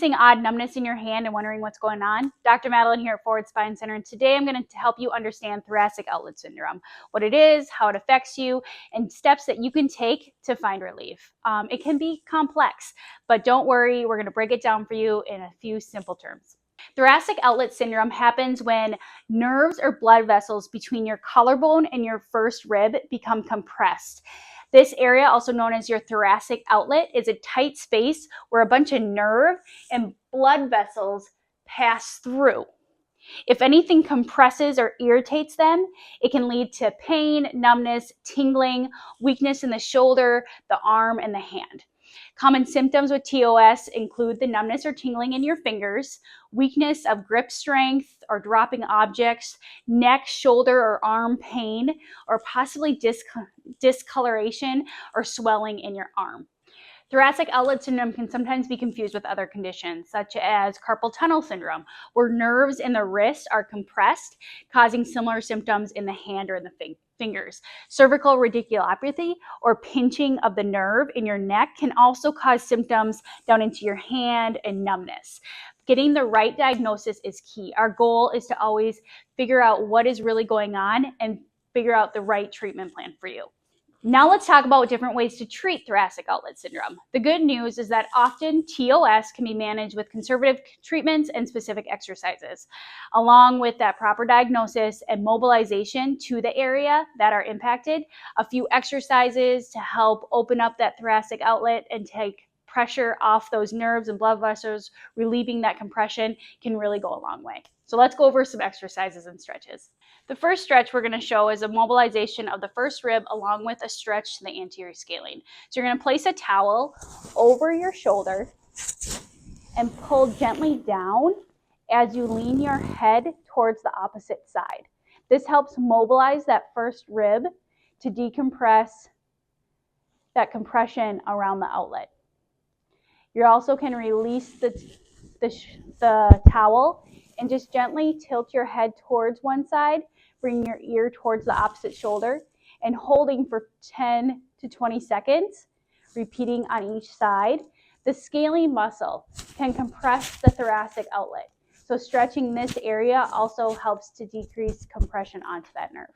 experiencing odd numbness in your hand and wondering what's going on? Dr. Madeline here at Forward Spine Center, and today I'm going to help you understand thoracic outlet syndrome, what it is, how it affects you, and steps that you can take to find relief. It can be complex, but don't worry, we're going to break it down for you in a few simple terms. Thoracic outlet syndrome happens when nerves or blood vessels between your collarbone and your first rib become compressed. This area, also known as your thoracic outlet, is a tight space where a bunch of nerve and blood vessels pass through. If anything compresses or irritates them, it can lead to pain, numbness, tingling, weakness in the shoulder, the arm, and the hand. Common symptoms with TOS include the numbness or tingling in your fingers, weakness of grip strength or dropping objects, neck, shoulder, or arm pain, or possibly discoloration or swelling in your arm. Thoracic outlet syndrome can sometimes be confused with other conditions, such as carpal tunnel syndrome, where nerves in the wrist are compressed, causing similar symptoms in the hand or in the fingers. Cervical radiculopathy, or pinching of the nerve in your neck, can also cause symptoms down into your hand and numbness. Getting the right diagnosis is key. Our goal is to always figure out what is really going on and figure out the right treatment plan for you. Now let's talk about different ways to treat thoracic outlet syndrome. The good news is that often TOS can be managed with conservative treatments and specific exercises. Along with that proper diagnosis and mobilization to the area that are impacted, a few exercises to help open up that thoracic outlet and take pressure off those nerves and blood vessels, relieving that compression, can really go a long way. So let's go over some exercises and stretches. The first stretch we're going to show is a mobilization of the first rib along with a stretch to the anterior scalene. So you're going to place a towel over your shoulder and pull gently down as you lean your head towards the opposite side. This helps mobilize that first rib to decompress that compression around the outlet. You also can release the towel and just gently tilt your head towards one side, bring your ear towards the opposite shoulder, and holding for 10 to 20 seconds, repeating on each side. The scalene muscle can compress the thoracic outlet, so stretching this area also helps to decrease compression onto that nerve.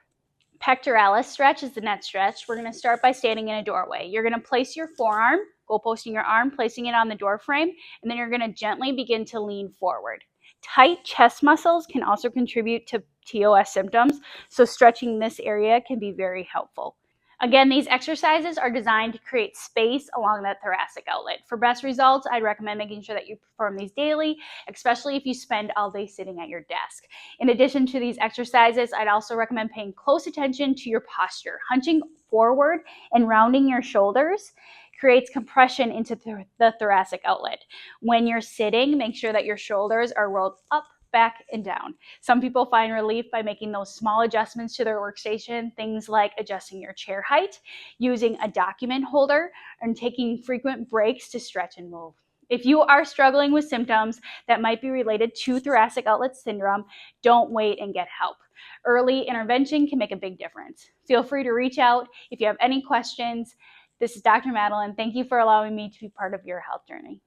Pectoralis stretch is the next stretch. We're going to start by standing in a doorway. You're going to place your forearm, goalposting your arm, placing it on the door frame, and then you're going to gently begin to lean forward. Tight chest muscles can also contribute to TOS symptoms, so stretching this area can be very helpful. Again, these exercises are designed to create space along that thoracic outlet. For best results, I'd recommend making sure that you perform these daily, especially if you spend all day sitting at your desk. In addition to these exercises, I'd also recommend paying close attention to your posture. Hunching forward and rounding your shoulders creates compression into the thoracic outlet. When you're sitting, make sure that your shoulders are rolled up, back, and down. Some people find relief by making those small adjustments to their workstation, things like adjusting your chair height, using a document holder, and taking frequent breaks to stretch and move. If you are struggling with symptoms that might be related to thoracic outlet syndrome, don't wait and get help. Early intervention can make a big difference. Feel free to reach out if you have any questions. This is Dr. Madeline. Thank you for allowing me to be part of your health journey.